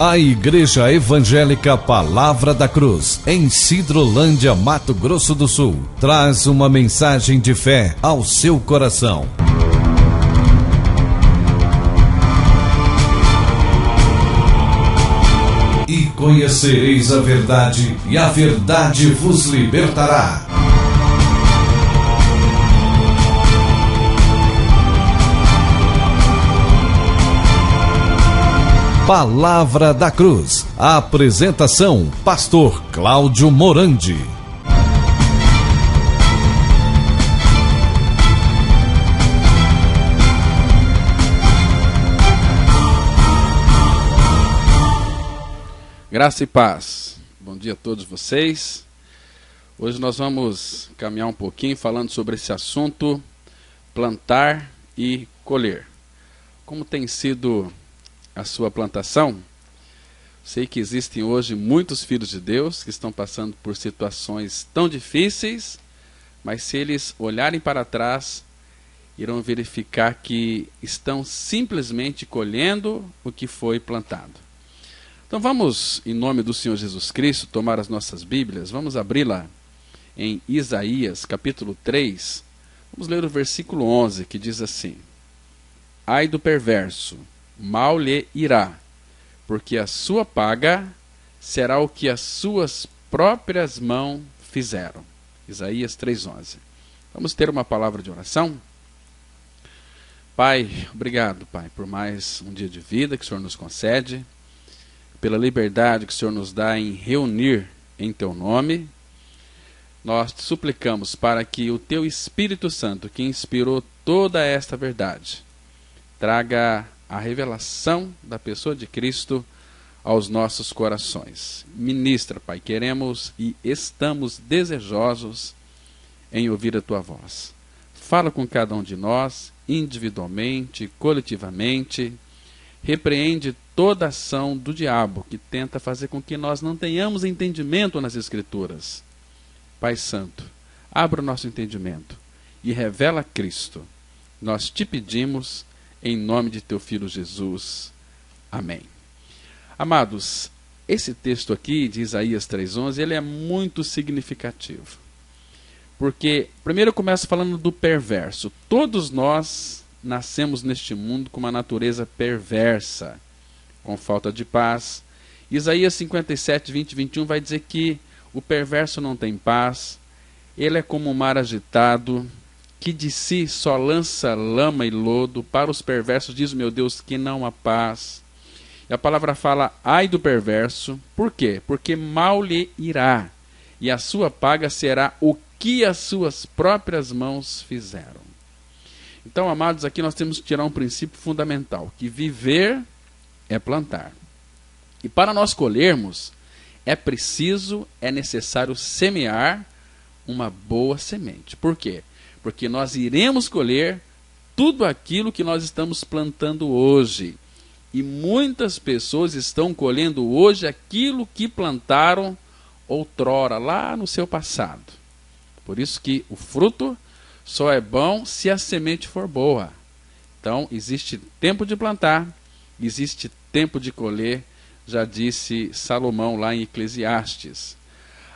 A Igreja Evangélica Palavra da Cruz, em Sidrolândia, Mato Grosso do Sul, traz uma mensagem de fé ao seu coração. E conhecereis a verdade, e a verdade vos libertará. Palavra da Cruz. A apresentação: Pastor Cláudio Morandi. Graça e paz. Bom dia a todos vocês. Hoje nós vamos caminhar um pouquinho falando sobre esse assunto, plantar e colher. Como tem sido a sua plantação? Sei que existem hoje muitos filhos de Deus que estão passando por situações tão difíceis, mas se eles olharem para trás, irão verificar que estão simplesmente colhendo o que foi plantado. Então vamos, em nome do Senhor Jesus Cristo, tomar as nossas Bíblias, vamos abri-la em Isaías, capítulo 3, vamos ler o versículo 11, que diz assim: Ai do perverso, mal lhe irá, porque a sua paga será o que as suas próprias mãos fizeram. Isaías 3:11. Vamos ter uma palavra de oração? Pai, obrigado, Pai, por mais um dia de vida que o Senhor nos concede, pela liberdade que o Senhor nos dá em reunir em Teu nome. Nós te suplicamos para que o Teu Espírito Santo, que inspirou toda esta verdade, traga a revelação da pessoa de Cristo aos nossos corações. Ministra, Pai, queremos e estamos desejosos em ouvir a Tua voz. Fala com cada um de nós, individualmente, coletivamente. Repreende toda ação do diabo que tenta fazer com que nós não tenhamos entendimento nas Escrituras. Pai Santo, abra o nosso entendimento e revela Cristo. Nós te pedimos em nome de Teu Filho Jesus. Amém. Amados, esse texto aqui de Isaías 3:11, ele é muito significativo. Porque, primeiro eu começo falando do perverso. Todos nós nascemos neste mundo com uma natureza perversa, com falta de paz. Isaías 57, 20 e 21 vai dizer que o perverso não tem paz, ele é como um mar agitado, que de si só lança lama e lodo. Para os perversos diz, meu Deus, que não há paz. E a palavra fala, ai do perverso. Por quê? Porque mal lhe irá, e a sua paga será o que as suas próprias mãos fizeram. Então, amados, aqui nós temos que tirar um princípio fundamental, que viver é plantar. E para nós colhermos, é necessário semear uma boa semente. Por quê? Porque nós iremos colher tudo aquilo que nós estamos plantando hoje. E muitas pessoas estão colhendo hoje aquilo que plantaram outrora, lá no seu passado. Por isso que o fruto só é bom se a semente for boa. Então, existe tempo de plantar, existe tempo de colher, já disse Salomão lá em Eclesiastes.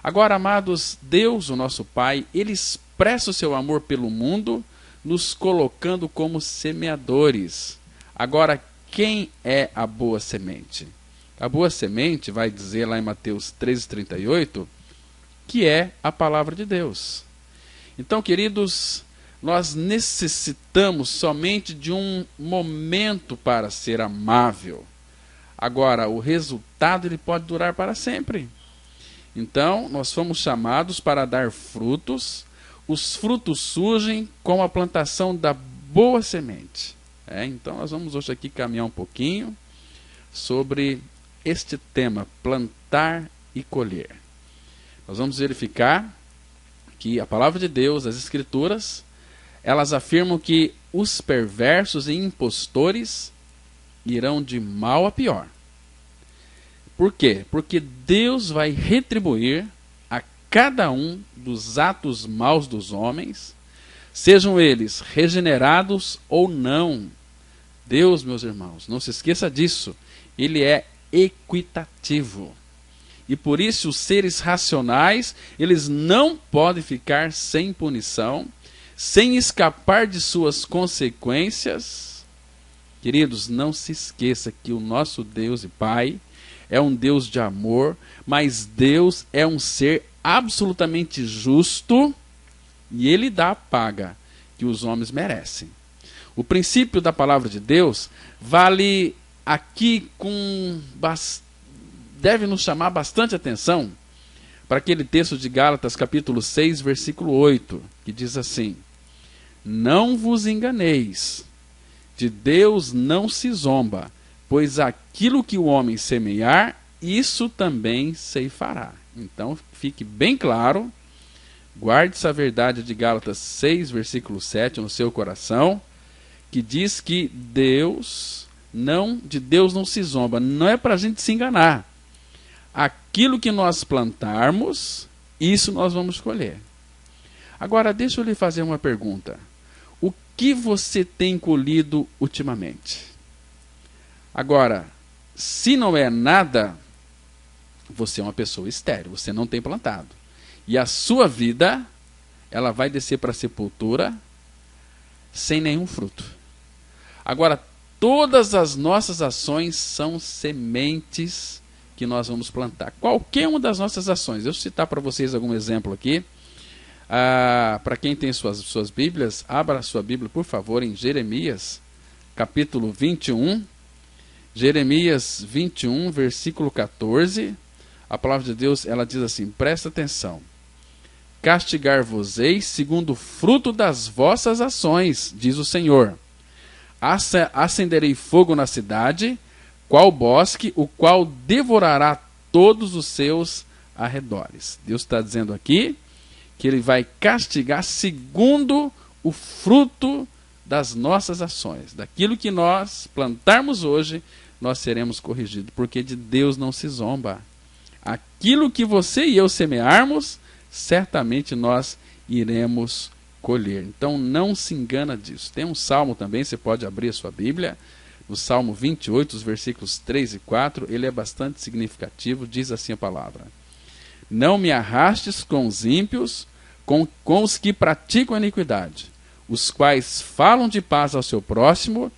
Agora, amados, Deus, o nosso Pai, Ele expressa o seu amor pelo mundo, nos colocando como semeadores. Agora, quem é a boa semente? A boa semente, vai dizer lá em Mateus 13:38, que é a palavra de Deus. Então, queridos, nós necessitamos somente de um momento para ser amável. Agora, o resultado ele pode durar para sempre. Então, nós fomos chamados para dar frutos. Os frutos surgem com a plantação da boa semente. Então, nós vamos hoje aqui caminhar um pouquinho sobre este tema, plantar e colher. Nós vamos verificar que a palavra de Deus, as Escrituras, elas afirmam que os perversos e impostores irão de mal a pior. Por quê? Porque Deus vai retribuir a cada um dos atos maus dos homens, sejam eles regenerados ou não. Deus, meus irmãos, não se esqueça disso, Ele é equitativo. E por isso os seres racionais, eles não podem ficar sem punição, sem escapar de suas consequências. Queridos, não se esqueça que o nosso Deus e Pai é um Deus de amor, mas Deus é um ser absolutamente justo e Ele dá a paga que os homens merecem. O princípio da palavra de Deus vale aqui deve nos chamar bastante atenção para aquele texto de Gálatas capítulo 6, versículo 8, que diz assim: não vos enganeis, de Deus não se zomba, pois aquilo que o homem semear, isso também ceifará. Então fique bem claro, guarde essa verdade de Gálatas 6, versículo 7 no seu coração, que diz que de Deus não se zomba. Não é para a gente se enganar. Aquilo que nós plantarmos, isso nós vamos colher. Agora, deixa eu lhe fazer uma pergunta. O que você tem colhido ultimamente? Agora, se não é nada, você é uma pessoa estéril, você não tem plantado. E a sua vida, ela vai descer para a sepultura sem nenhum fruto. Agora, todas as nossas ações são sementes que nós vamos plantar. Qualquer uma das nossas ações. Eu vou citar para vocês algum exemplo aqui. Para quem tem suas Bíblias, abra a sua Bíblia, por favor, em Jeremias, capítulo 21. Jeremias 21, versículo 14. A palavra de Deus, ela diz assim, presta atenção. Castigar-vos-eis segundo o fruto das vossas ações, diz o Senhor. Acenderei fogo na cidade, qual bosque, o qual devorará todos os seus arredores. Deus está dizendo aqui que Ele vai castigar segundo o fruto das nossas ações. Daquilo que nós plantarmos hoje, nós seremos corrigidos, porque de Deus não se zomba. Aquilo que você e eu semearmos, certamente nós iremos colher. Então não se engana disso. Tem um salmo também, você pode abrir a sua Bíblia, no Salmo 28, os versículos 3 e 4, ele é bastante significativo, diz assim a palavra: não me arrastes com os ímpios, com os que praticam a iniquidade, os quais falam de paz ao seu próximo,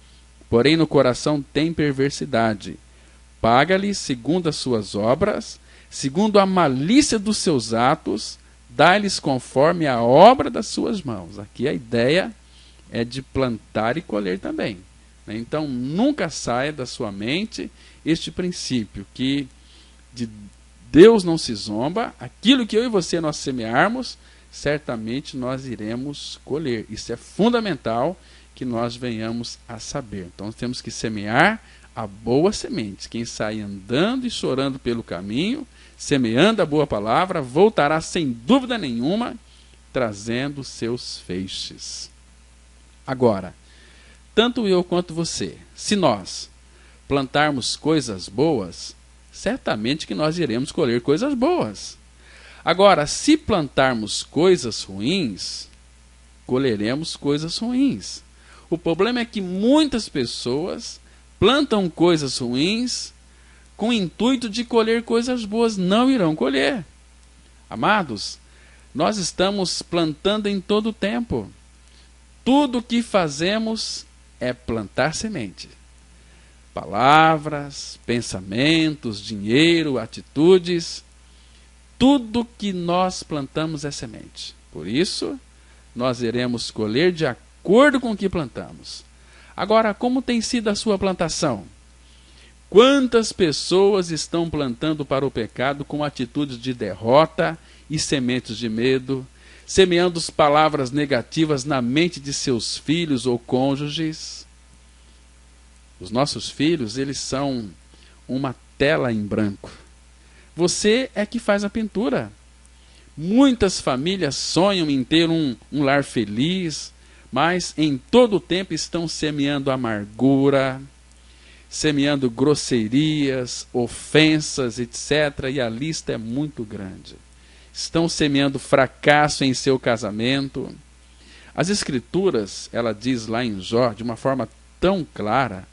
porém no coração tem perversidade. Paga-lhe segundo as suas obras, segundo a malícia dos seus atos, dá-lhes conforme a obra das suas mãos. Aqui a ideia é de plantar e colher também. Então nunca saia da sua mente este princípio, que de Deus não se zomba, aquilo que eu e você nós semearmos, certamente nós iremos colher. Isso é fundamental que nós venhamos a saber. Então temos que semear a boa semente. Quem sai andando e chorando pelo caminho, semeando a boa palavra, voltará sem dúvida nenhuma, trazendo seus feixes. Agora, tanto eu quanto você, se nós plantarmos coisas boas, certamente que nós iremos colher coisas boas. Agora, se plantarmos coisas ruins, colheremos coisas ruins. O problema é que muitas pessoas plantam coisas ruins com o intuito de colher coisas boas, não irão colher. Amados, nós estamos plantando em todo o tempo. Tudo o que fazemos é plantar semente. Palavras, pensamentos, dinheiro, atitudes, tudo que nós plantamos é semente. Por isso, nós iremos colher de acordo com o que plantamos. Agora, como tem sido a sua plantação? Quantas pessoas estão plantando para o pecado com atitudes de derrota e sementes de medo, semeando palavras negativas na mente de seus filhos ou cônjuges? Os nossos filhos, eles são uma tela em branco. Você é que faz a pintura. Muitas famílias sonham em ter um lar feliz, mas em todo o tempo estão semeando amargura, semeando grosserias, ofensas, etc. E a lista é muito grande. Estão semeando fracasso em seu casamento. As Escrituras, ela diz lá em Jó, de uma forma tão clara,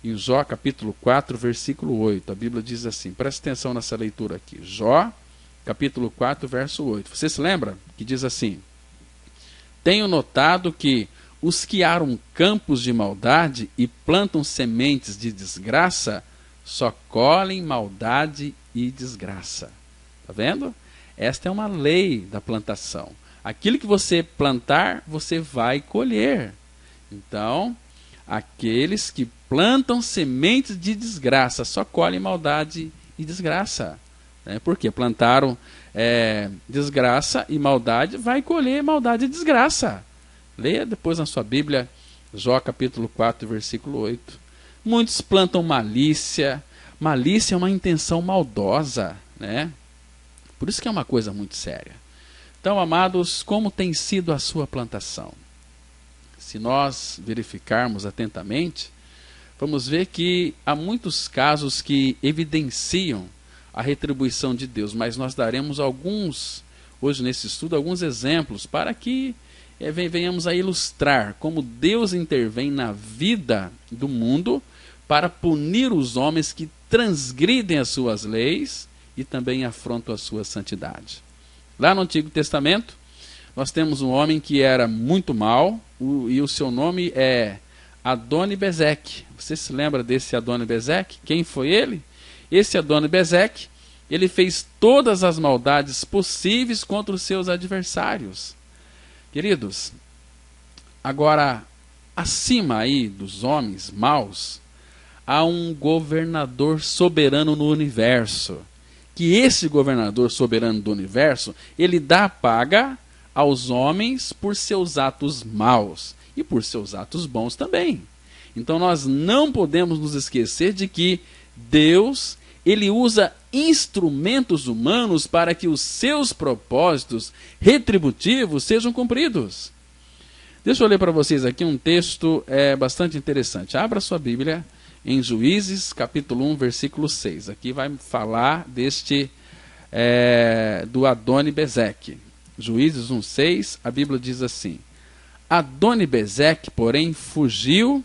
Em Jó capítulo 4, versículo 8, a Bíblia diz assim, presta atenção nessa leitura aqui. Jó capítulo 4, verso 8. Você se lembra que diz assim: tenho notado que os que aram campos de maldade e plantam sementes de desgraça só colhem maldade e desgraça. Está vendo? Esta é uma lei da plantação. Aquilo que você plantar, você vai colher. Então, aqueles que plantam sementes de desgraça só colhem maldade e desgraça. Porque plantaram desgraça e maldade, vai colher maldade e desgraça. Leia depois na sua Bíblia, Jó capítulo 4, versículo 8. Muitos plantam malícia. Malícia é uma intenção maldosa, né? Por isso que é uma coisa muito séria. Então, amados, como tem sido a sua plantação? Se nós verificarmos atentamente, vamos ver que há muitos casos que evidenciam a retribuição de Deus, mas nós daremos hoje nesse estudo, alguns exemplos para que venhamos a ilustrar como Deus intervém na vida do mundo para punir os homens que transgridem as suas leis e também afrontam a sua santidade. Lá no Antigo Testamento, nós temos um homem que era muito mau, e o seu nome é Adoni-Bezeque. Você se lembra desse Adoni-Bezeque? Quem foi ele? Esse Adoni-Bezeque, ele fez todas as maldades possíveis contra os seus adversários. Queridos, agora, acima aí dos homens maus, há um governador soberano no universo. Que esse governador soberano do universo, ele dá paga aos homens por seus atos maus e por seus atos bons também. Então nós não podemos nos esquecer de que Deus, ele usa instrumentos humanos para que os seus propósitos retributivos sejam cumpridos. Deixa eu ler para vocês aqui um texto bastante interessante. Abra sua Bíblia em Juízes, capítulo 1, versículo 6. Aqui vai falar do Adoni-Bezeque. Juízes 1, 6, a Bíblia diz assim: Adoni-Bezeque, porém, fugiu,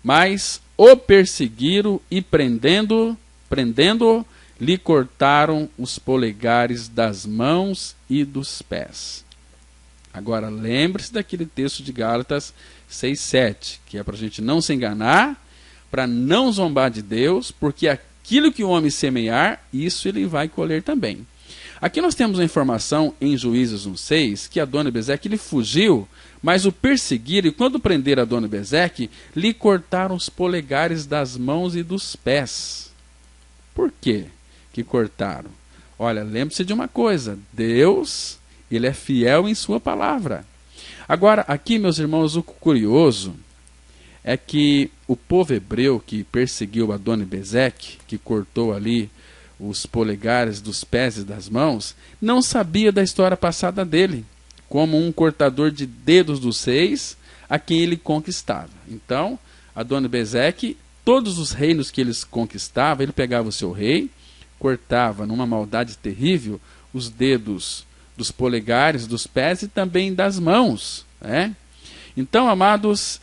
mas o perseguiram e prendendo-o, lhe cortaram os polegares das mãos e dos pés. Agora, lembre-se daquele texto de Gálatas 6:7, que é para a gente não se enganar, para não zombar de Deus, porque aquilo que o homem semear, isso ele vai colher também. Aqui nós temos a informação em Juízes 1:6, que Adoni-Bezeque ele fugiu, mas o perseguiram, e quando prenderam Adoni-Bezeque, lhe cortaram os polegares das mãos e dos pés. Por quê que cortaram? Olha, lembre-se de uma coisa, Deus, ele é fiel em sua palavra. Agora, aqui, meus irmãos, o curioso é que o povo hebreu que perseguiu Adoni-Bezeque, que cortou ali os polegares dos pés e das mãos, não sabia da história passada dele, como um cortador de dedos dos reis a quem ele conquistava. Então, Adoni-Bezeque, todos os reinos que eles conquistavam, ele pegava o seu rei, cortava numa maldade terrível os dedos dos polegares, dos pés e também das mãos, né? Então, amados,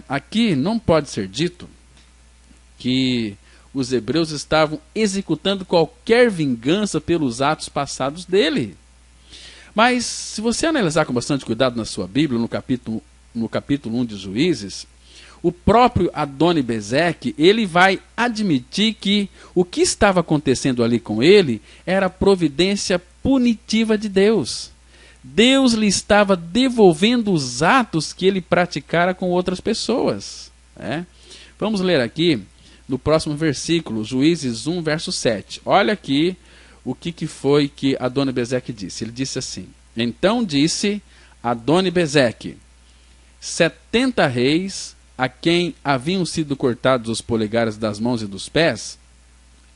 aqui não pode ser dito que os hebreus estavam executando qualquer vingança pelos atos passados dele. Mas, se você analisar com bastante cuidado na sua Bíblia, no capítulo 1 de Juízes, o próprio Adoni-Bezeque, ele vai admitir que o que estava acontecendo ali com ele era a providência punitiva de Deus. Deus lhe estava devolvendo os atos que ele praticara com outras pessoas. Vamos ler aqui no próximo versículo, Juízes 1, verso 7. Olha aqui o que foi que Adoni-Bezeque disse. Ele disse assim: então disse Adoni-Bezeque: 70 reis a quem haviam sido cortados os polegares das mãos e dos pés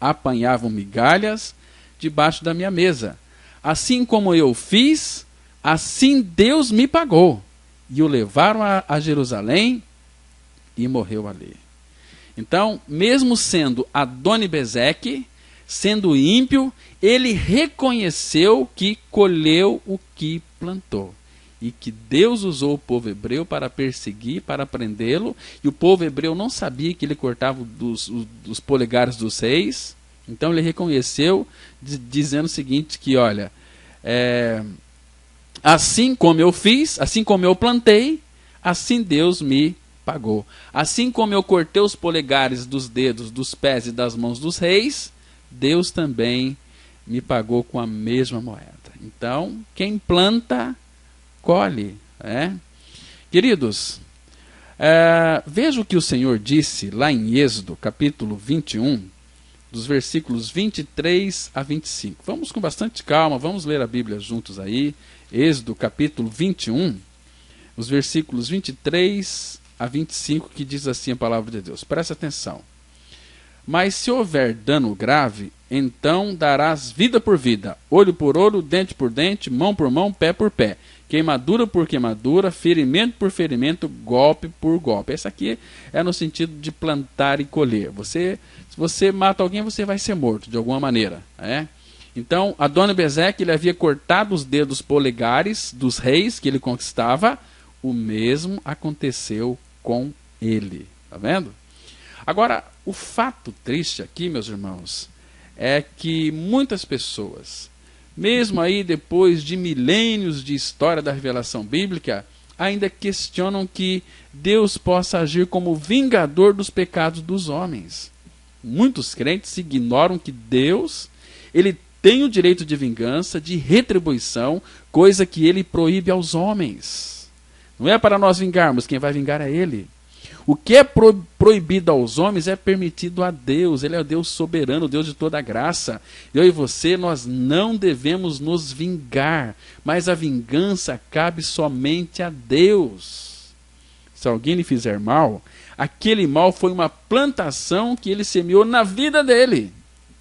apanhavam migalhas debaixo da minha mesa. Assim como eu fiz, assim Deus me pagou. E o levaram a Jerusalém e morreu ali. Então, mesmo sendo Adoni-Bezeque, sendo ímpio, ele reconheceu que colheu o que plantou. e que Deus usou o povo hebreu para perseguir, para prendê-lo, e o povo hebreu não sabia que ele cortava dos polegares dos reis. Então ele reconheceu, dizendo o seguinte, que olha, assim como eu fiz, assim como eu plantei, assim Deus me pagou. Assim como eu cortei os polegares dos dedos, dos pés e das mãos dos reis, Deus também me pagou com a mesma moeda. Então, quem planta, colhe. Queridos, veja o que o Senhor disse lá em Êxodo, capítulo 21, dos versículos 23 a 25. Vamos com bastante calma, vamos ler a Bíblia juntos aí. Êxodo, capítulo 21, os versículos 23 a 25, que diz assim a palavra de Deus. Presta atenção. Mas se houver dano grave, então darás vida por vida, olho por olho, dente por dente, mão por mão, pé por pé, queimadura por queimadura, ferimento por ferimento, golpe por golpe. Essa aqui é no sentido de plantar e colher. Se você mata alguém, você vai ser morto de alguma maneira. Então, Adoni-Bezeque, ele havia cortado os dedos polegares dos reis que ele conquistava. O mesmo aconteceu com ele. Está vendo? Agora, o fato triste aqui, meus irmãos, é que muitas pessoas, mesmo aí depois de milênios de história da revelação bíblica, ainda questionam que Deus possa agir como vingador dos pecados dos homens. Muitos crentes ignoram que Deus, ele tem o direito de vingança, de retribuição, coisa que ele proíbe aos homens. Não é para nós vingarmos, quem vai vingar é ele. O que é proibido aos homens é permitido a Deus. Ele é o Deus soberano, o Deus de toda a graça. Eu e você, nós não devemos nos vingar, mas a vingança cabe somente a Deus. Se alguém lhe fizer mal, aquele mal foi uma plantação que ele semeou na vida dele.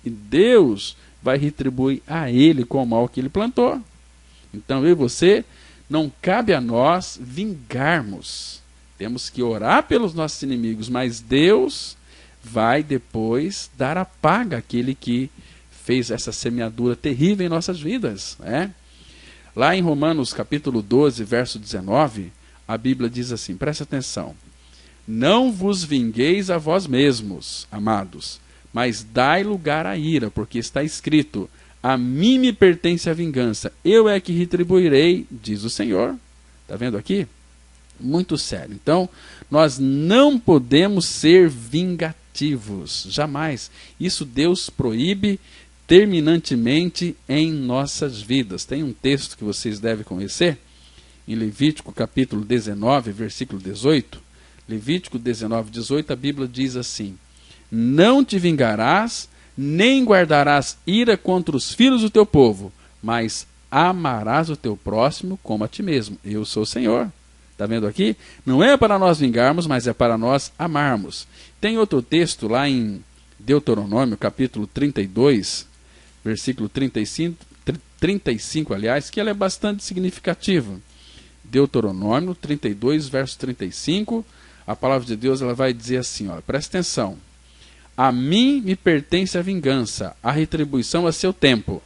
E Deus vai retribuir a ele com o mal que ele plantou. Então, eu e você, não cabe a nós vingarmos. Temos que orar pelos nossos inimigos, mas Deus vai depois dar a paga àquele que fez essa semeadura terrível em nossas vidas. Lá em Romanos capítulo 12, verso 19, a Bíblia diz assim, presta atenção. Não vos vingueis a vós mesmos, amados, mas dai lugar à ira, porque está escrito, a mim me pertence a vingança, eu é que retribuirei, diz o Senhor. Está vendo aqui? Muito sério. Então, nós não podemos ser vingativos, jamais. Isso Deus proíbe terminantemente em nossas vidas. Tem um texto que vocês devem conhecer, em Levítico capítulo 19, versículo 18. Levítico 19, 18, a Bíblia diz assim, não te vingarás, nem guardarás ira contra os filhos do teu povo, mas amarás o teu próximo como a ti mesmo. Eu sou o Senhor. Está vendo aqui? Não é para nós vingarmos, mas é para nós amarmos. Tem outro texto lá em Deuteronômio, capítulo 32, versículo 35, aliás, que ela é bastante significativa. Deuteronômio 32, verso 35, a palavra de Deus ela vai dizer assim, presta atenção. A mim me pertence a vingança, a retribuição a seu tempo,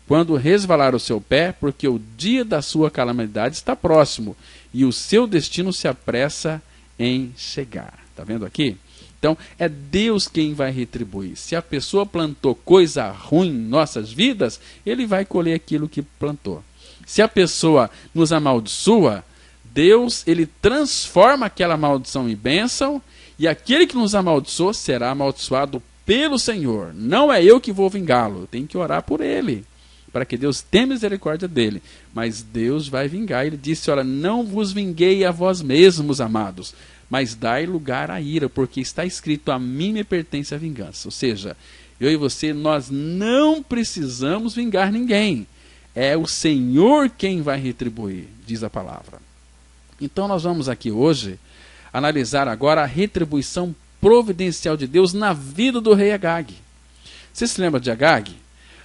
quando resvalar o seu pé, porque o dia da sua calamidade está próximo, e o seu destino se apressa em chegar. Está vendo aqui? Então, é Deus quem vai retribuir. Se a pessoa plantou coisa ruim em nossas vidas, ele vai colher aquilo que plantou. Se a pessoa nos amaldiçoa, Deus ele transforma aquela maldição em bênção, e aquele que nos amaldiçoou será amaldiçoado pelo Senhor. Não é eu que vou vingá-lo, eu tenho que orar por ele, para que Deus tenha misericórdia dele. Mas Deus vai vingar. Ele disse, olha, não vos vinguei a vós mesmos, amados, mas dai lugar à ira, porque está escrito, a mim me pertence a vingança. Ou seja, eu e você, nós não precisamos vingar ninguém. É o Senhor quem vai retribuir, diz a palavra. Então nós vamos aqui hoje analisar agora a retribuição providencial de Deus na vida do rei Agag. Você se lembra de Agag?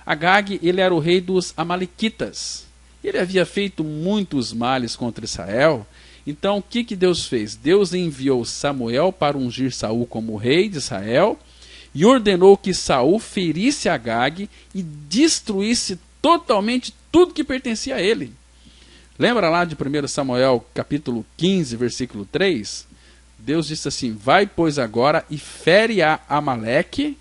Agag, ele era o rei dos Amalequitas. Ele havia feito muitos males contra Israel. Então, o que Deus fez? Deus enviou Samuel para ungir Saul como rei de Israel e ordenou que Saul ferisse Agag e destruísse totalmente tudo que pertencia a ele. Lembra lá de 1 Samuel capítulo 15, versículo 3? Deus disse assim: vai, pois, agora e fere a Amaleque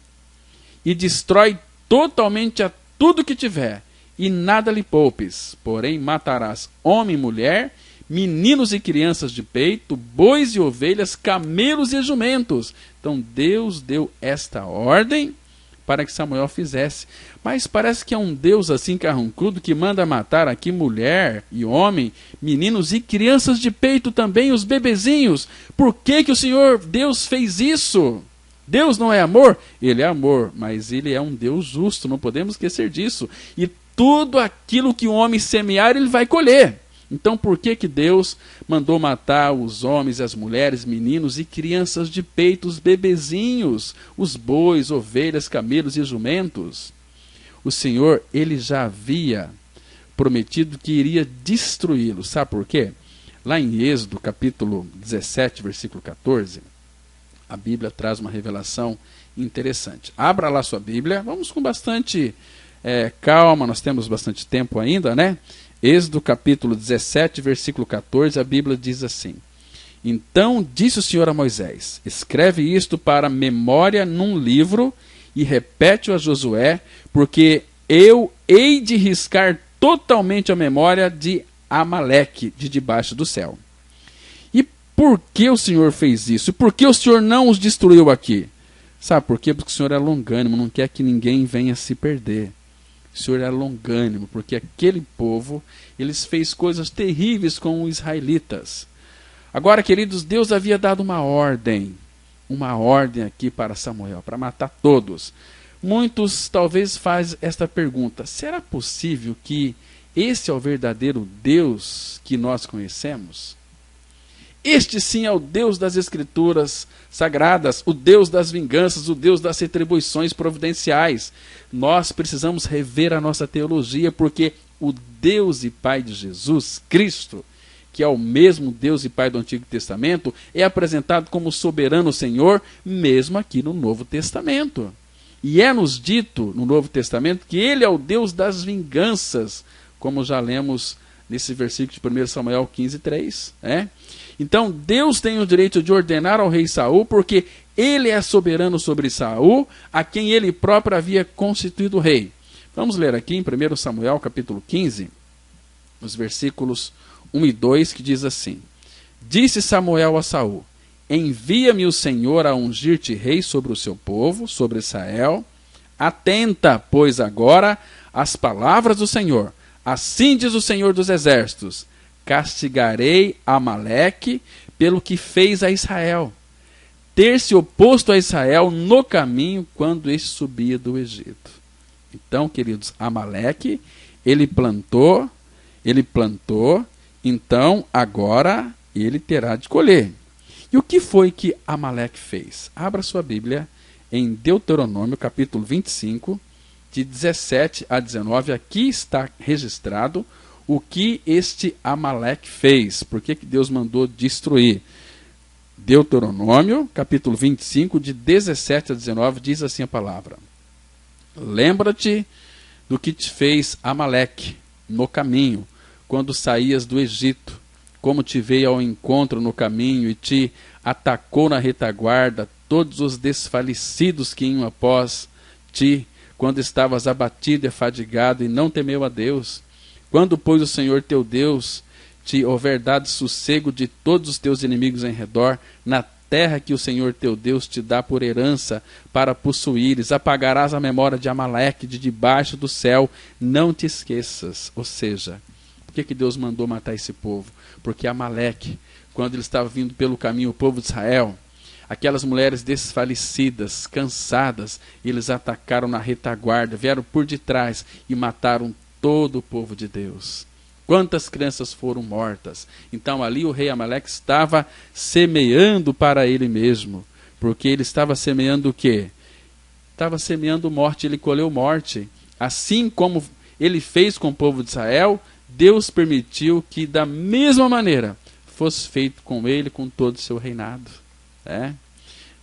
e destrói totalmente a tudo que tiver, e nada lhe poupes. Porém matarás homem e mulher, meninos e crianças de peito, bois e ovelhas, camelos e jumentos. Então Deus deu esta ordem para que Samuel fizesse. Mas parece que é um Deus assim carrancudo que manda matar aqui mulher e homem, meninos e crianças de peito também, os bebezinhos. Por que que o Senhor Deus fez isso? Deus não é amor? Ele é amor, mas ele é um Deus justo, não podemos esquecer disso. E tudo aquilo que o homem semear, ele vai colher. Então por que que Deus mandou matar os homens, as mulheres, meninos e crianças de peito, os bebezinhos, os bois, ovelhas, camelos e jumentos? O Senhor, ele já havia prometido que iria destruí-los. Sabe por quê? Lá em Êxodo, capítulo 17, versículo 14, a Bíblia traz uma revelação interessante. Abra lá sua Bíblia, vamos com bastante calma, nós temos bastante tempo ainda, né? Êxodo capítulo 17, versículo 14, a Bíblia diz assim: então disse o Senhor a Moisés: escreve isto para memória num livro e repete-o a Josué, porque eu hei de riscar totalmente a memória de Amaleque de debaixo do céu. E por que o Senhor fez isso? E por que o Senhor não os destruiu aqui? Sabe por quê? Porque o Senhor é longânimo, não quer que ninguém venha se perder. O Senhor é longânimo, porque aquele povo, eles fez coisas terríveis com os israelitas. Agora, queridos, Deus havia dado uma ordem aqui para Samuel, para matar todos. Muitos talvez fazem esta pergunta: será possível que esse é o verdadeiro Deus que nós conhecemos? Este sim é o Deus das Escrituras Sagradas, o Deus das vinganças, o Deus das retribuições providenciais. Nós precisamos rever a nossa teologia, porque o Deus e Pai de Jesus Cristo, que é o mesmo Deus e Pai do Antigo Testamento, é apresentado como soberano Senhor, mesmo aqui no Novo Testamento. E é-nos dito no Novo Testamento que Ele é o Deus das vinganças, como já lemos nesse versículo de 1 Samuel 15, 3. Então Deus tem o direito de ordenar ao rei Saul, porque ele é soberano sobre Saul, a quem ele próprio havia constituído rei. Vamos ler aqui em 1 Samuel capítulo 15, os versículos 1 e 2, que diz assim: disse Samuel a Saul: envia-me o Senhor a ungir-te rei sobre o seu povo, sobre Israel. Atenta, pois, agora às palavras do Senhor. Assim diz o Senhor dos Exércitos: castigarei Amaleque pelo que fez a Israel, ter se oposto a Israel no caminho quando este subia do Egito. Então, queridos, Amaleque, ele plantou, então agora ele terá de colher. E o que foi que Amaleque fez? Abra sua Bíblia em Deuteronômio, capítulo 25, de 17 a 19. Aqui está registrado o que este Amaleque fez. Por que Deus mandou destruir? Deuteronômio, capítulo 25, de 17 a 19, diz assim a palavra: lembra-te do que te fez Amaleque no caminho, quando saías do Egito, como te veio ao encontro no caminho e te atacou na retaguarda, todos os desfalecidos que iam após ti, quando estavas abatido e afadigado, e não temeu a Deus. Quando, pois, o Senhor teu Deus te houver dado sossego de todos os teus inimigos em redor, na terra que o Senhor teu Deus te dá por herança para possuíres, apagarás a memória de Amaleque de debaixo do céu, não te esqueças. Ou seja, por que Deus mandou matar esse povo? Porque Amaleque, quando ele estava vindo pelo caminho, o povo de Israel, aquelas mulheres desfalecidas, cansadas, eles atacaram na retaguarda, vieram por detrás e mataram todo o povo de Deus. Quantas crianças foram mortas? Então ali o rei Amaleque estava semeando para ele mesmo, porque ele estava semeando o quê? Estava semeando morte, ele colheu morte. Assim como ele fez com o povo de Israel, Deus permitiu que da mesma maneira fosse feito com ele, com todo o seu reinado.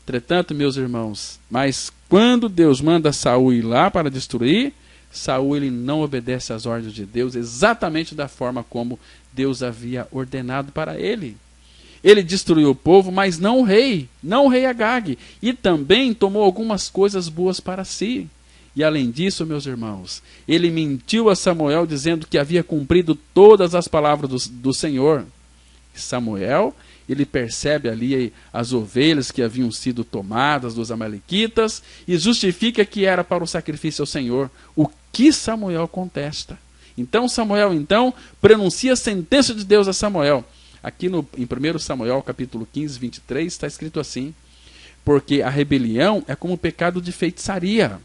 Entretanto, meus irmãos, mas quando Deus manda Saul ir lá para destruir, Saul, ele não obedece às ordens de Deus exatamente da forma como Deus havia ordenado para ele. Ele destruiu o povo, mas não o rei Agag, e também tomou algumas coisas boas para si. E além disso, meus irmãos, ele mentiu a Samuel dizendo que havia cumprido todas as palavras do Senhor. Samuel, ele percebe ali as ovelhas que haviam sido tomadas dos amalequitas e justifica que era para o sacrifício ao Senhor, o que Samuel contesta. Então Samuel pronuncia a sentença de Deus a Samuel. Aqui em 1 Samuel capítulo 15, 23, está escrito assim: porque a rebelião é como o pecado de feitiçaria,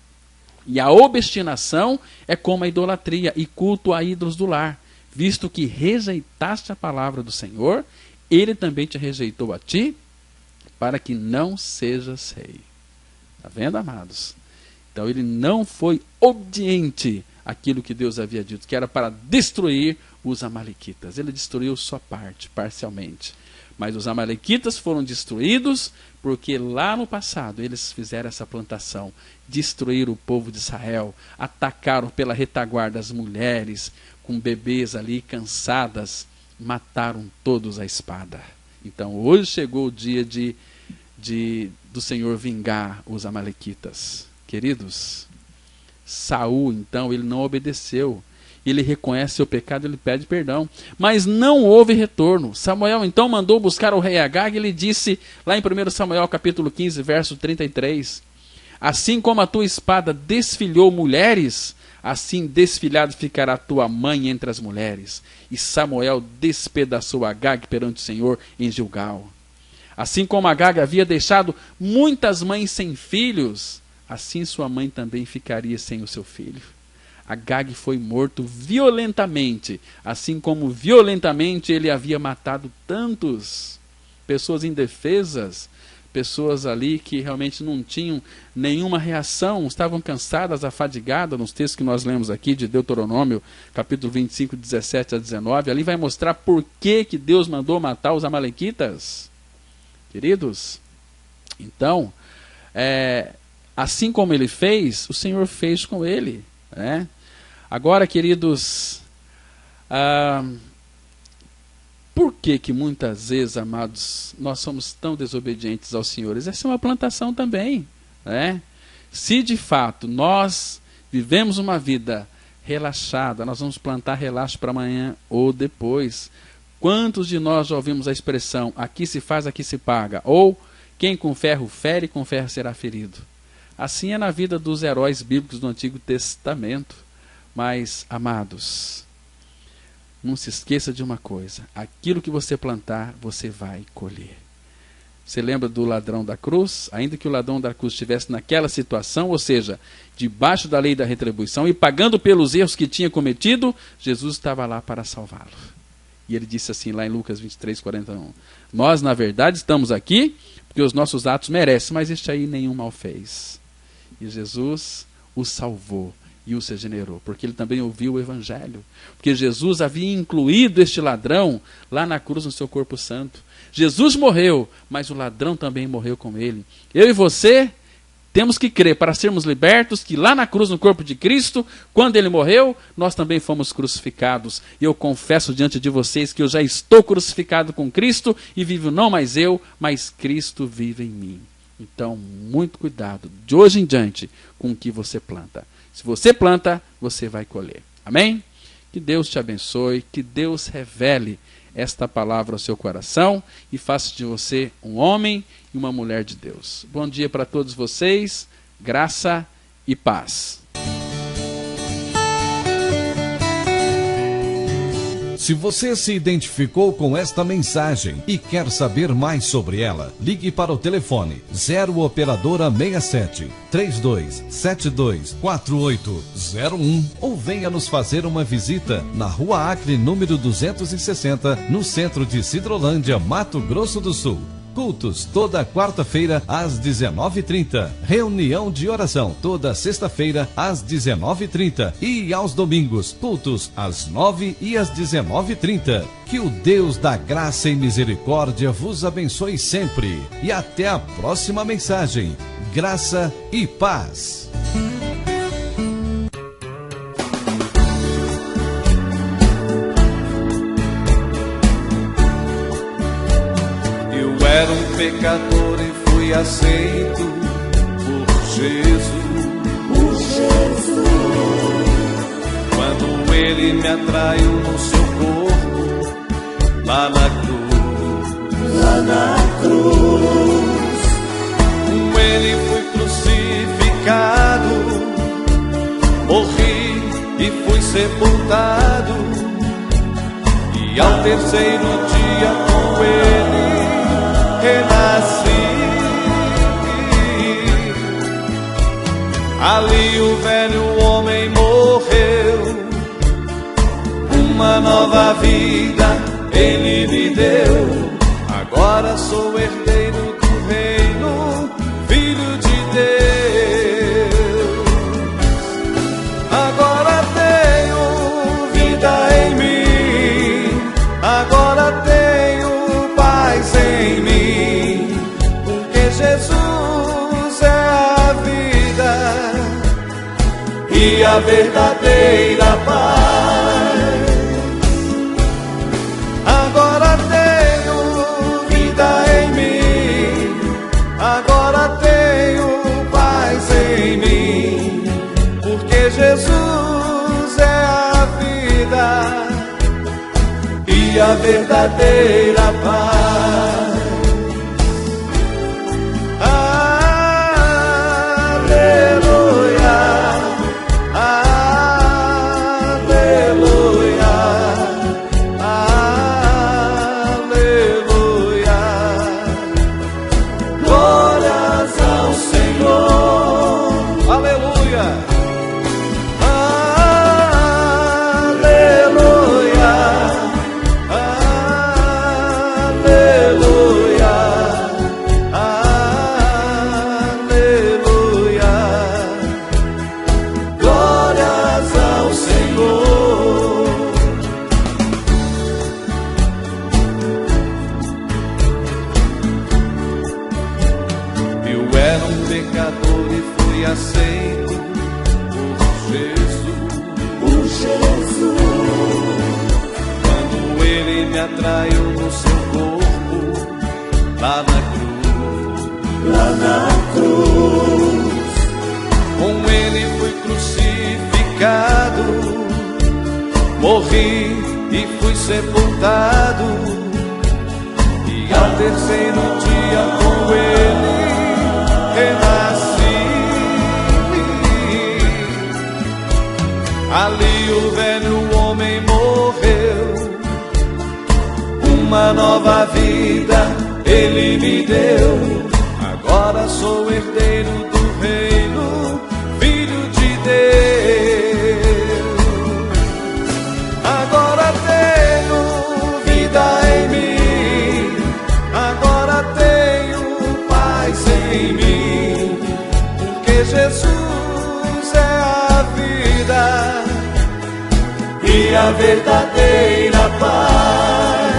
e a obstinação é como a idolatria e culto a ídolos do lar. Visto que rejeitaste a palavra do Senhor, ele também te rejeitou a ti, para que não sejas rei. Está vendo, amados? Então ele não foi obediente àquilo que Deus havia dito, que era para destruir os amalequitas. Ele destruiu sua parte, parcialmente. Mas os amalequitas foram destruídos porque lá no passado eles fizeram essa plantação, destruíram o povo de Israel, atacaram pela retaguarda as mulheres com bebês ali cansadas, mataram todos à espada. Então hoje chegou o dia do Senhor vingar os amalequitas. Queridos, Saul então ele não obedeceu. Ele reconhece seu pecado, ele pede perdão. Mas não houve retorno. Samuel então mandou buscar o rei Agag e ele disse, lá em 1 Samuel capítulo 15, verso 33, assim como a tua espada desfilhou mulheres, assim desfilhada ficará tua mãe entre as mulheres. E Samuel despedaçou Agag perante o Senhor em Gilgal. Assim como Agag havia deixado muitas mães sem filhos, assim sua mãe também ficaria sem o seu filho. Agag foi morto violentamente, assim como violentamente ele havia matado tantos, pessoas indefesas, pessoas ali que realmente não tinham nenhuma reação, estavam cansadas, afadigadas, nos textos que nós lemos aqui de Deuteronômio, capítulo 25, 17 a 19, ali vai mostrar por que Deus mandou matar os amalequitas. Queridos, então, assim como ele fez, o Senhor fez com ele, né? Agora, queridos, por que muitas vezes, amados, nós somos tão desobedientes aos senhores? Essa é uma plantação também, né? Se de fato nós vivemos uma vida relaxada, nós vamos plantar relaxo para amanhã ou depois. Quantos de nós já ouvimos a expressão, aqui se faz, aqui se paga? Ou, quem com ferro fere, com ferro será ferido. Assim é na vida dos heróis bíblicos do Antigo Testamento. Mas, amados, não se esqueça de uma coisa, aquilo que você plantar, você vai colher. Você lembra do ladrão da cruz? Ainda que o ladrão da cruz estivesse naquela situação, ou seja, debaixo da lei da retribuição e pagando pelos erros que tinha cometido, Jesus estava lá para salvá-lo. E ele disse assim lá em Lucas 23, 41, nós na verdade estamos aqui porque os nossos atos merecem, mas este aí nenhum mal fez. E Jesus o salvou e o regenerou, porque ele também ouviu o Evangelho. Porque Jesus havia incluído este ladrão lá na cruz no seu corpo santo. Jesus morreu, mas o ladrão também morreu com ele. Eu e você temos que crer para sermos libertos, que lá na cruz, no corpo de Cristo, quando ele morreu, nós também fomos crucificados. E eu confesso diante de vocês que eu já estou crucificado com Cristo e vivo não mais eu, mas Cristo vive em mim. Então, muito cuidado, de hoje em diante, com o que você planta. Se você planta, você vai colher. Amém? Que Deus te abençoe, que Deus revele esta palavra ao seu coração e faça de você um homem e uma mulher de Deus. Bom dia para todos vocês, graça e paz. Se você se identificou com esta mensagem e quer saber mais sobre ela, ligue para o telefone 0 operadora 67 3272 4801 ou venha nos fazer uma visita na Rua Acre, número 260, no centro de Sidrolândia, Mato Grosso do Sul. Cultos toda quarta-feira às 19h30. Reunião de oração toda sexta-feira às 19h30. E aos domingos, cultos às 9h e às 19h30. Que o Deus da graça e misericórdia vos abençoe sempre. E até a próxima mensagem. Graça e paz. pecador e fui aceito por Jesus. Quando Ele me atraiu no seu corpo, lá na cruz, com Ele fui crucificado, morri e fui sepultado, e ao terceiro dia com Ele renasci. Ali o velho homem morreu, uma nova vida Ele me deu. Agora sou herdeiro do reino, filho de Deus. Agora tenho vida em mim, agora tenho paz em mim, porque Jesus é a vida e a verdadeira paz. Agora tenho vida em mim, agora tenho paz em mim, porque Jesus é a vida e a verdadeira paz. Pecador e fui aceito por Jesus. Quando Ele me atraiu no seu corpo, lá na cruz, com Ele fui crucificado, morri e fui sepultado, e ao terceiro dia com Ele renasci. Ali o velho homem morreu, uma nova vida Ele me deu. Agora sou herdeiro do reino, filho de Deus. Agora tenho vida em mim, agora tenho paz em mim, porque Jesus é a vida e a verdadeira paz.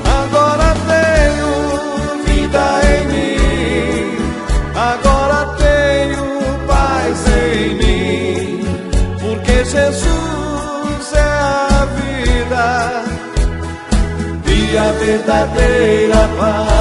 Agora tenho vida em mim, agora tenho paz em mim, porque Jesus é a vida e a verdadeira paz.